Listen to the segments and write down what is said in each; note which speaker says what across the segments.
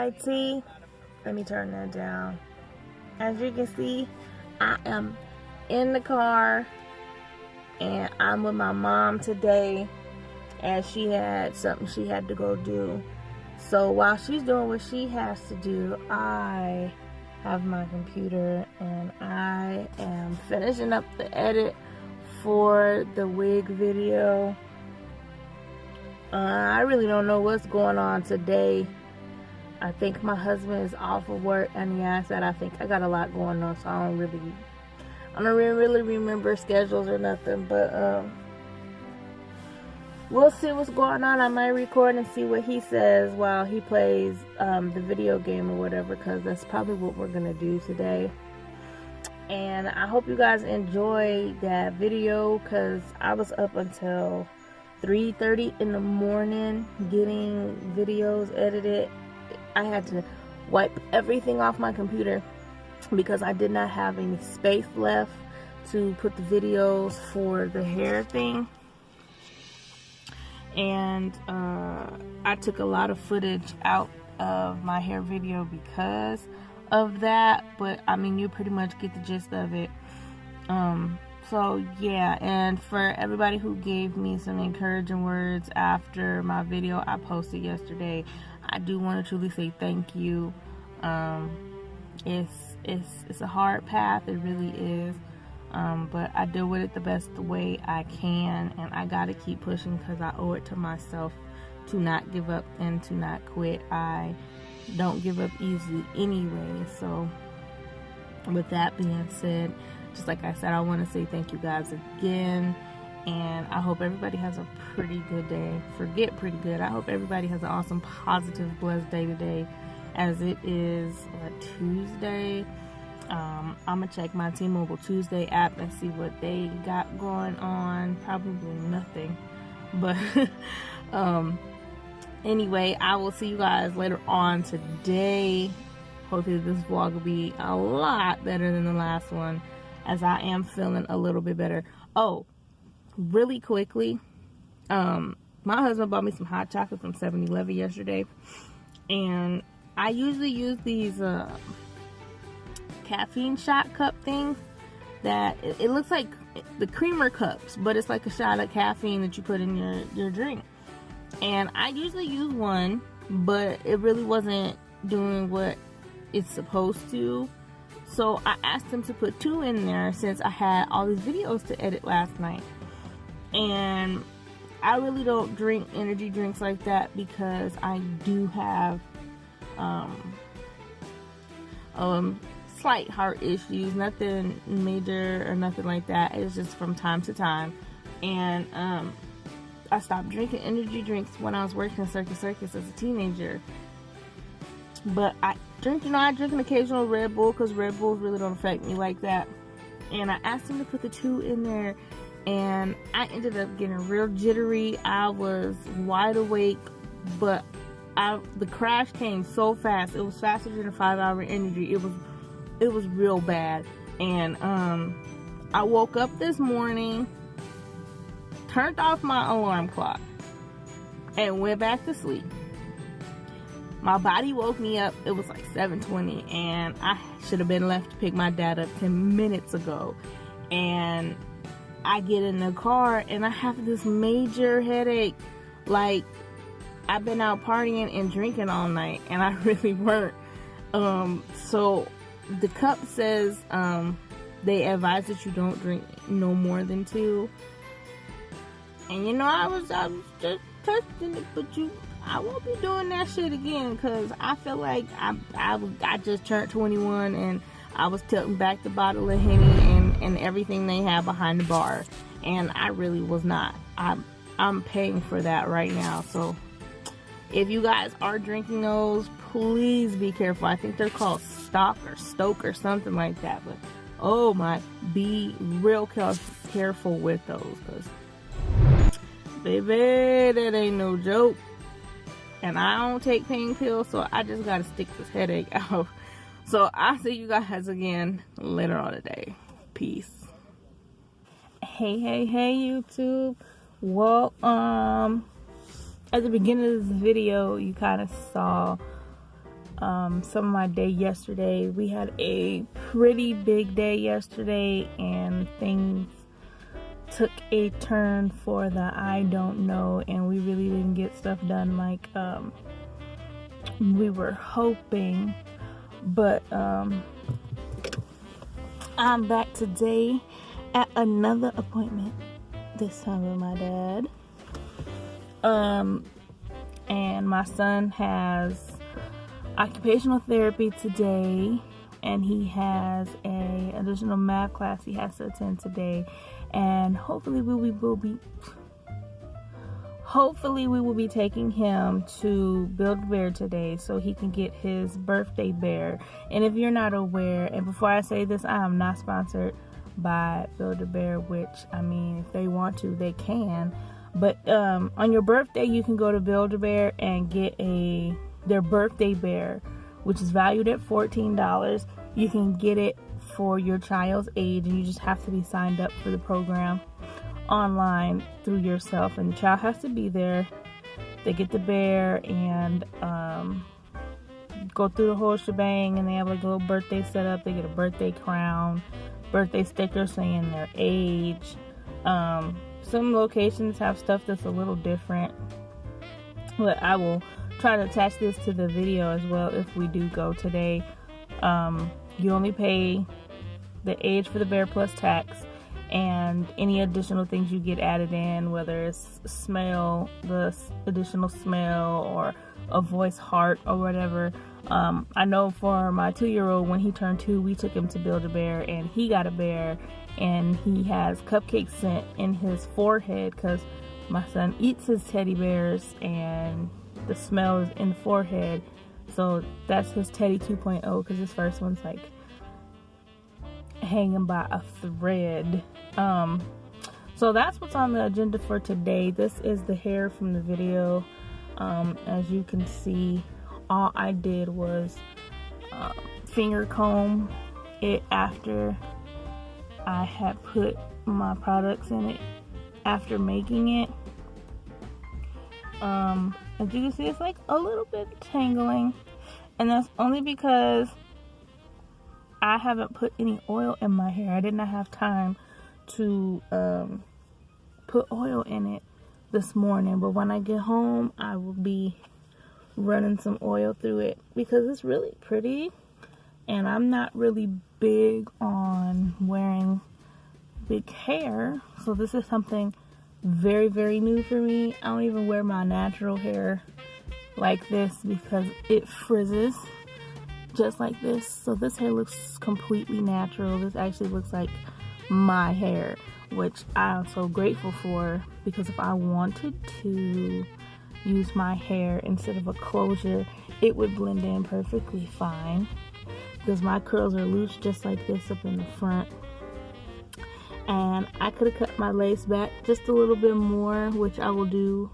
Speaker 1: high tea. Let me turn that down. As you can see, I am in the car and I'm with my mom today as she had something she had to go do. So while she's doing what she has to do, I have my computer and I am finishing up the edit for the wig video. I really don't know what's going on today. I think my husband is off of work and he asked that. I think I got a lot going on, so I don't really remember schedules or nothing, but we'll see what's going on. I might record and see what he says while he plays the video game or whatever, because that's probably what we're gonna do today. And I hope you guys enjoyed that video, because I was up until 3:30 in the morning getting videos edited. I had to wipe everything off my computer because I did not have any space left to put the videos for the hair thing. And I took a lot of footage out of my hair video because of that, but I mean, you pretty much get the gist of it. So yeah, and for everybody who gave me some encouraging words after my video I posted yesterday, I do want to truly say thank you. It's a hard path, it really is, but I deal with it the best way I can, and I gotta keep pushing because I owe it to myself to not give up and to not quit. I don't give up easily anyway. So with that being said, just like I said, I want to say thank you guys again, and I hope everybody has a pretty good day. Forget pretty good. I hope everybody has an awesome, positive, blessed day today, as it is Tuesday. I'm gonna check my T-Mobile Tuesday app and see what they got going on. Probably nothing, but anyway, I will see you guys later on today. Hopefully this vlog will be a lot better than the last one, as I am feeling a little bit better. Oh, really quickly, my husband bought me some hot chocolate from 7-Eleven yesterday, and I usually use these caffeine shot cup things that it looks like the creamer cups, but it's like a shot of caffeine that you put in your drink. And I usually use one, but it really wasn't doing what it's supposed to. So I asked him to put 2 in there since I had all these videos to edit last night. And I really don't drink energy drinks like that because I do have slight heart issues. Nothing major or nothing like that. It's just from time to time. And I stopped drinking energy drinks when I was working Circus as a teenager. But I drink an occasional Red Bull because Red Bulls really don't affect me like that. And I asked him to put the 2 in there, and I ended up getting real jittery. I was wide awake, but the crash came so fast. It was faster than a 5-hour energy. It was real bad. And I woke up this morning, turned off my alarm clock, and went back to sleep. My body woke me up. It was like 7:20, and I should have been left to pick my dad up 10 minutes ago. And I get in the car and I have this major headache. Like, I've been out partying and drinking all night, and I really weren't. So the cup says they advise that you don't drink no more than 2. And you know, I was just testing it, but I won't be doing that shit again, because I feel like I just turned 21 and I was tilting back the bottle of Henny and everything they have behind the bar, and I really was not. I'm paying for that right now. So if you guys are drinking those, please be careful. I think they're called Stock or Stoke or something like that, but oh my, be real careful with those, because baby, that ain't no joke. And I don't take pain pills, so I just gotta stick this headache out. So I'll see you guys again later on today. Peace. Hey YouTube. Well, at the beginning of this video, you kind of saw some of my day yesterday. We had a pretty big day yesterday, and things took a turn for the I don't know, and we really didn't get stuff done like we were hoping. But I'm back today at another appointment, this time with my dad. And my son has occupational therapy today, and he has a additional math class he has to attend today, and hopefully we will be taking him to Build-A-Bear today so he can get his birthday bear. And if you're not aware, and before I say this, I am not sponsored by Build-A-Bear, which, I mean, if they want to, they can. But on your birthday, you can go to Build-A-Bear and get their birthday bear, which is valued at $14. You can get it for your child's age, and you just have to be signed up for the program online through yourself, and the child has to be there. They get the bear and go through the whole shebang, and they have like a little birthday set up. They get a birthday crown, birthday sticker saying their age. Some locations have stuff that's a little different, but I will try to attach this to the video as well if we do go today. You only pay the age for the bear plus tax, and any additional things you get added in, whether it's smell, the additional smell, or a voice heart or whatever. I know for my 2-year-old, when he turned 2, we took him to Build-A-Bear, and he got a bear, and he has cupcake scent in his forehead because my son eats his teddy bears, and the smell is in the forehead. So that's his Teddy 2.0, because his first one's like hanging by a thread. So that's what's on the agenda for today. This is the hair from the video. As you can see, all I did was finger comb it after I had put my products in it after making it. As you can see, it's like a little bit tangling, and that's only because I haven't put any oil in my hair. I did not have time to put oil in it this morning, but when I get home, I will be running some oil through it because it's really pretty, and I'm not really big on wearing big hair, so this is something very, very new for me. I don't even wear my natural hair like this because it frizzes just like this. So this hair looks completely natural. This actually looks like my hair, which I'm so grateful for, because if I wanted to use my hair instead of a closure, it would blend in perfectly fine, because my curls are loose just like this up in the front. And I could have cut my lace back just a little bit more, which I will do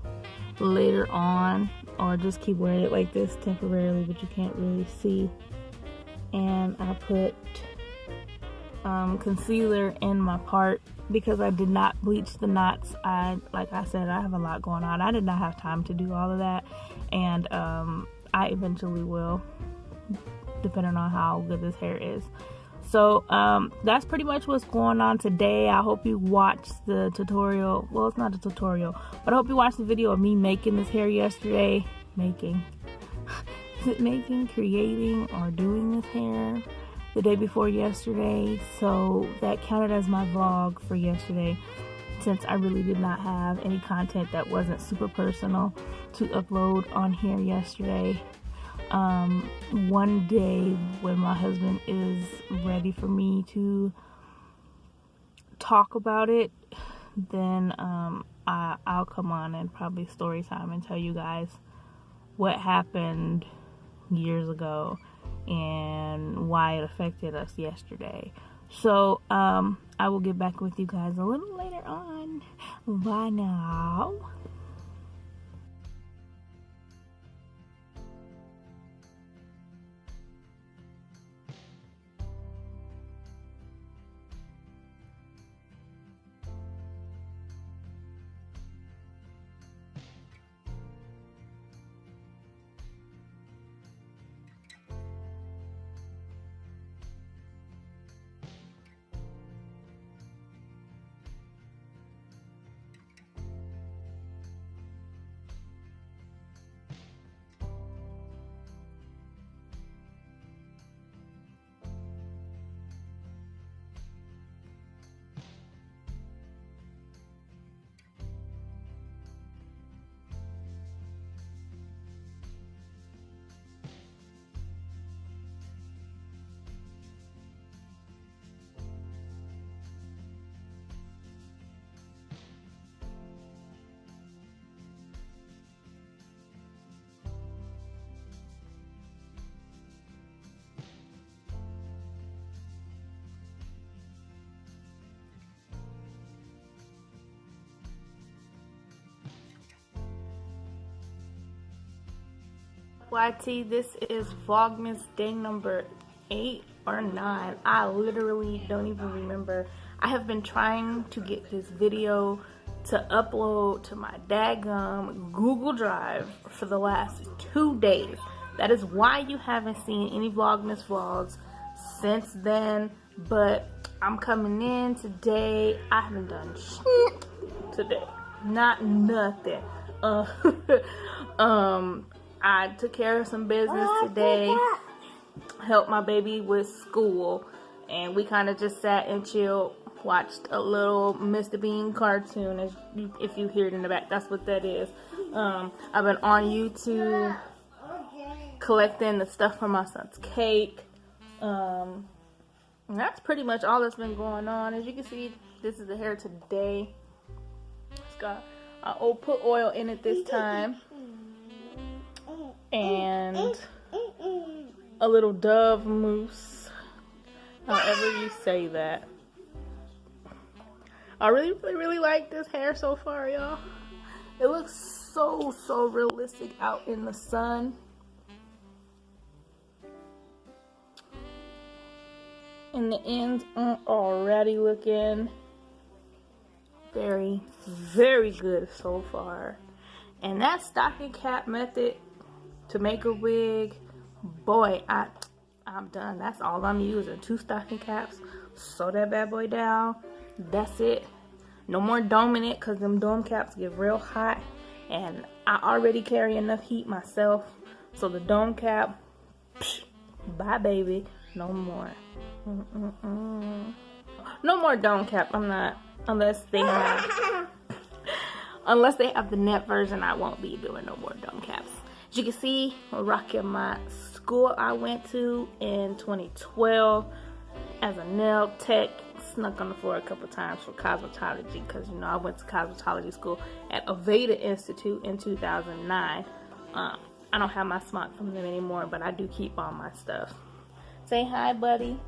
Speaker 1: later on, or just keep wearing it like this temporarily, but you can't really see. And I put concealer in my part because I did not bleach the knots. Like I said, I have a lot going on. I did not have time to do all of that, and I eventually will, depending on how good this hair is. So that's pretty much what's going on today. I hope you watched the tutorial. Well, it's not a tutorial, but I hope you watched the video of me making this hair yesterday. Creating, or doing this hair the day before yesterday. So that counted as my vlog for yesterday, since I really did not have any content that wasn't super personal to upload on here yesterday. One day when my husband is ready for me to talk about it, then I'll come on and probably story time and tell you guys what happened years ago and why it affected us yesterday. So I will get back with you guys a little later on. Bye now. YT, this is Vlogmas day number 8 or 9. I literally don't even remember. I have been trying to get this video to upload to my daggum Google Drive for the last 2 days. That is why you haven't seen any Vlogmas vlogs since then. But I'm coming in today. I haven't done shit today. Not nothing. I took care of some business today, helped my baby with school, and we kind of just sat and chilled, watched a little Mr. Bean cartoon. If you hear it in the back, that's what that is. I've been on YouTube collecting the stuff for my son's cake. And that's pretty much all that's been going on. As you can see, this is the hair today. It's got put oil in it this time, and a little dove mousse, however you say that. I really like this hair so far, y'all. It looks so realistic out in the sun. And the ends are already looking very good so far. And that stocking cap method to make a wig, boy, I'm done. That's all I'm using. 2 stocking caps, sew that bad boy down. That's it. No more doming it, because them dome caps get real hot, and I already carry enough heat myself. So the dome cap, psh, bye baby, no more. No more dome cap. I'm not, unless they have the net version. I won't be doing no more dome caps. As you can see, I'm rocking my school I went to in 2012 as a nail tech. Snuck on the floor a couple times for cosmetology, because you know I went to cosmetology school at Aveda Institute in 2009. I don't have my smock from them anymore, but I do keep all my stuff. Say hi, buddy.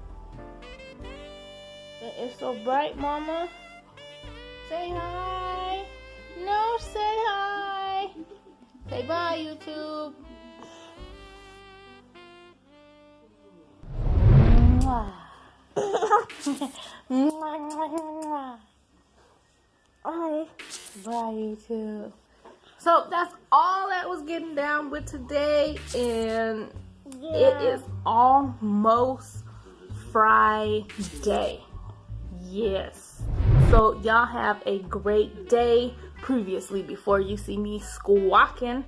Speaker 1: It's so bright, mama. Say hi. No, say hi. Say bye, YouTube. Mwah. Bye, YouTube. So that's all that was getting down with today, and it is almost Friday. Yes. So y'all have a great day. Previously, before you see me squawking,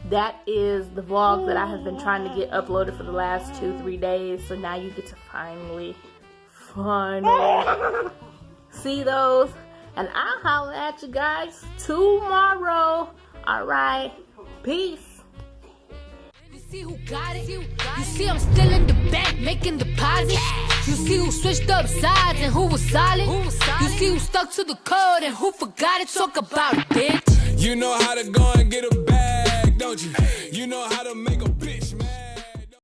Speaker 1: that is the vlog that I have been trying to get uploaded for the last 2-3 days. So now you get to finally see those. And I'll holler at you guys tomorrow. Alright. Peace.
Speaker 2: You see who got it? You see I'm still in the bank making deposits. You see who switched up sides and who was solid. You see who stuck to the code and who forgot it. Talk about it, bitch.
Speaker 3: You know how to go and get a bag, don't you? You know how to make a